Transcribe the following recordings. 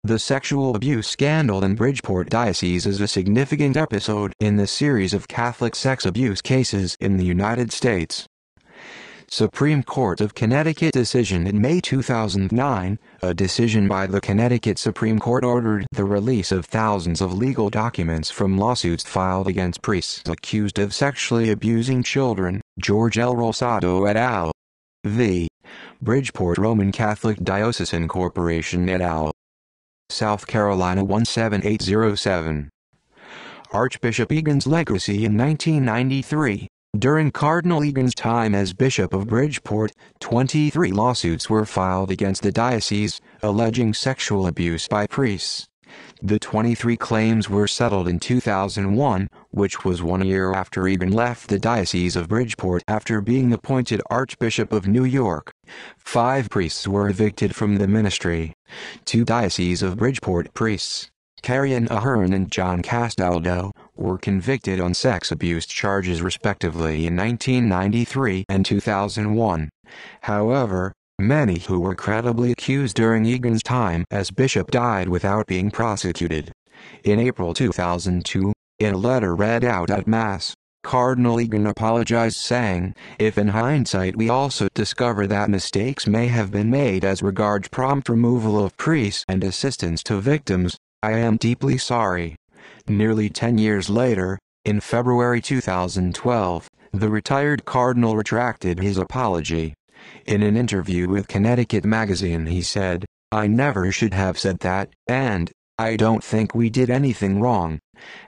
The sexual abuse scandal in Bridgeport Diocese is a significant episode in the series of Catholic sex abuse cases in the United States. Supreme Court of Connecticut decision in May 2009, a decision by the Connecticut Supreme Court ordered the release of thousands of legal documents from lawsuits filed against priests accused of sexually abusing children. George L. Rosado et al. v. Bridgeport Roman Catholic Diocesan Corporation et al. South Carolina 17807. Archbishop Egan's legacy in 1993. During Cardinal Egan's time as Bishop of Bridgeport, 23 lawsuits were filed against the diocese, alleging sexual abuse by priests. The 23 claims were settled in 2001, which was 1 year after Egan left the Diocese of Bridgeport after being appointed Archbishop of New York. 5 priests were evicted from the ministry. 2 Diocese of Bridgeport priests, Karian Ahern and John Castaldo, were convicted on sex abuse charges respectively in 1993 and 2001. However, many who were credibly accused during Egan's time as bishop died without being prosecuted. In April 2002, in a letter read out at Mass, Cardinal Egan apologized, saying, "If in hindsight we also discover that mistakes may have been made as regards prompt removal of priests and assistance to victims, I am deeply sorry." Nearly 10 years later, in February 2012, the retired cardinal retracted his apology. In an interview with Connecticut Magazine he said, "I never should have said that, and I don't think we did anything wrong."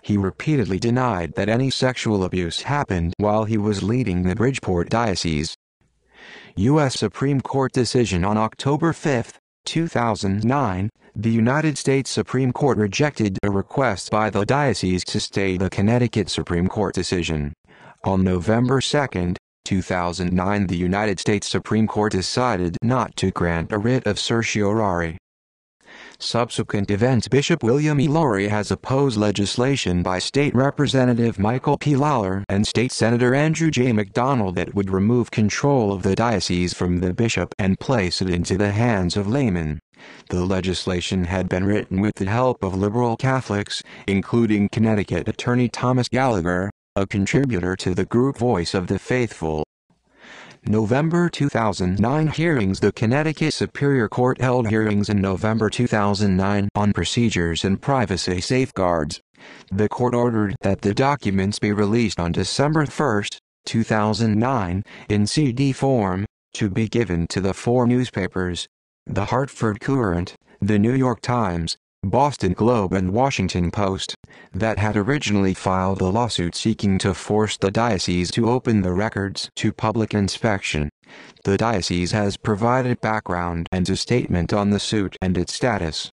He repeatedly denied that any sexual abuse happened while he was leading the Bridgeport Diocese. U.S. Supreme Court decision on October 5, 2009, the United States Supreme Court rejected a request by the diocese to stay the Connecticut Supreme Court decision. On November 2, 2009, the United States Supreme Court decided not to grant a writ of certiorari. Subsequent events: Bishop William E. Lowry has opposed legislation by State Representative Michael P. Lawler and State Senator Andrew J. McDonald that would remove control of the diocese from the bishop and place it into the hands of laymen. The legislation had been written with the help of liberal Catholics, including Connecticut Attorney Thomas Gallagher, a contributor to the group Voice of the Faithful. November 2009 hearings: the Connecticut Superior Court held hearings in November 2009 on procedures and privacy safeguards. The court ordered that the documents be released on December 1, 2009, in CD form, to be given to the 4 newspapers: The Hartford Courant, The New York Times, Boston Globe and Washington Post, that had originally filed a lawsuit seeking to force the diocese to open the records to public inspection. The diocese has provided background and a statement on the suit and its status.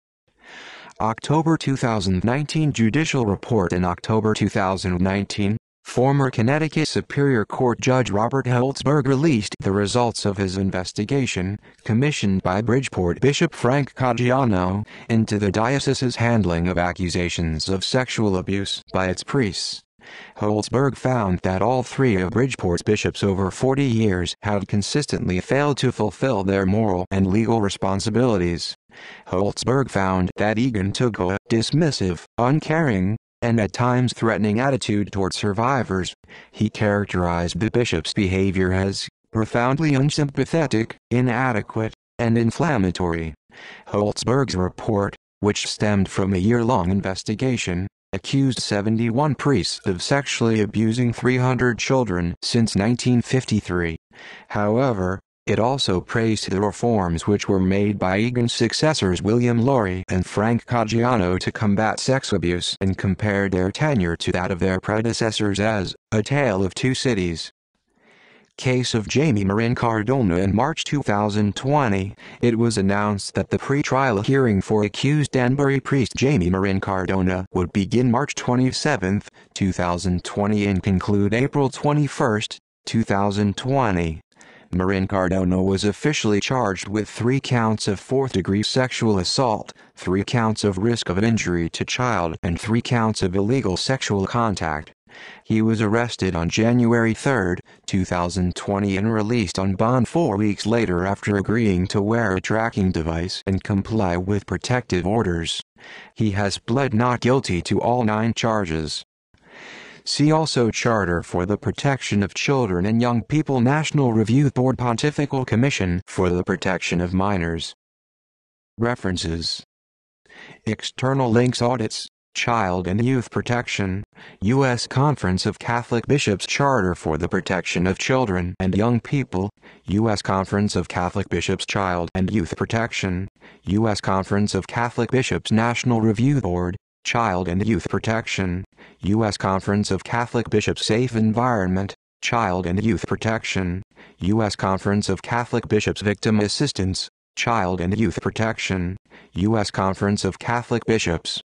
October 2019 judicial report: in October 2019, former Connecticut Superior Court Judge Robert Holtzberg released the results of his investigation, commissioned by Bridgeport Bishop Frank Caggiano, into the diocese's handling of accusations of sexual abuse by its priests. Holtzberg found that all 3 of Bridgeport's bishops over 40 years had consistently failed to fulfill their moral and legal responsibilities. Holtzberg found that Egan took a dismissive, uncaring, and at times threatening attitude toward survivors. He characterized the bishop's behavior as profoundly unsympathetic, inadequate, and inflammatory. Holtzberg's report, which stemmed from a year-long investigation, accused 71 priests of sexually abusing 300 children since 1953. However, it also praised the reforms which were made by Egan's successors William Lowry and Frank Caggiano to combat sex abuse, and compared their tenure to that of their predecessors as a tale of 2 cities. Case of Jamie Marin Cardona: in March 2020, it was announced that the pre-trial hearing for accused Danbury priest Jamie Marin Cardona would begin March 27, 2020 and conclude April 21, 2020. Marin Cardona was officially charged with 3 counts of 4th-degree sexual assault, 3 counts of risk of injury to child, and 3 counts of illegal sexual contact. He was arrested on January 3, 2020 and released on bond 4 weeks later after agreeing to wear a tracking device and comply with protective orders. He has pled not guilty to all 9 charges. See also Charter for the Protection of Children and Young People, National Review Board, Pontifical Commission for the Protection of Minors. References. External links: Audits, Child and Youth Protection, U.S. Conference of Catholic Bishops Charter for the Protection of Children and Young People, U.S. Conference of Catholic Bishops Child and Youth Protection, U.S. Conference of Catholic Bishops National Review Board, Child and Youth Protection, U.S. Conference of Catholic Bishops Safe Environment, Child and Youth Protection, U.S. Conference of Catholic Bishops Victim Assistance, Child and Youth Protection, U.S. Conference of Catholic Bishops.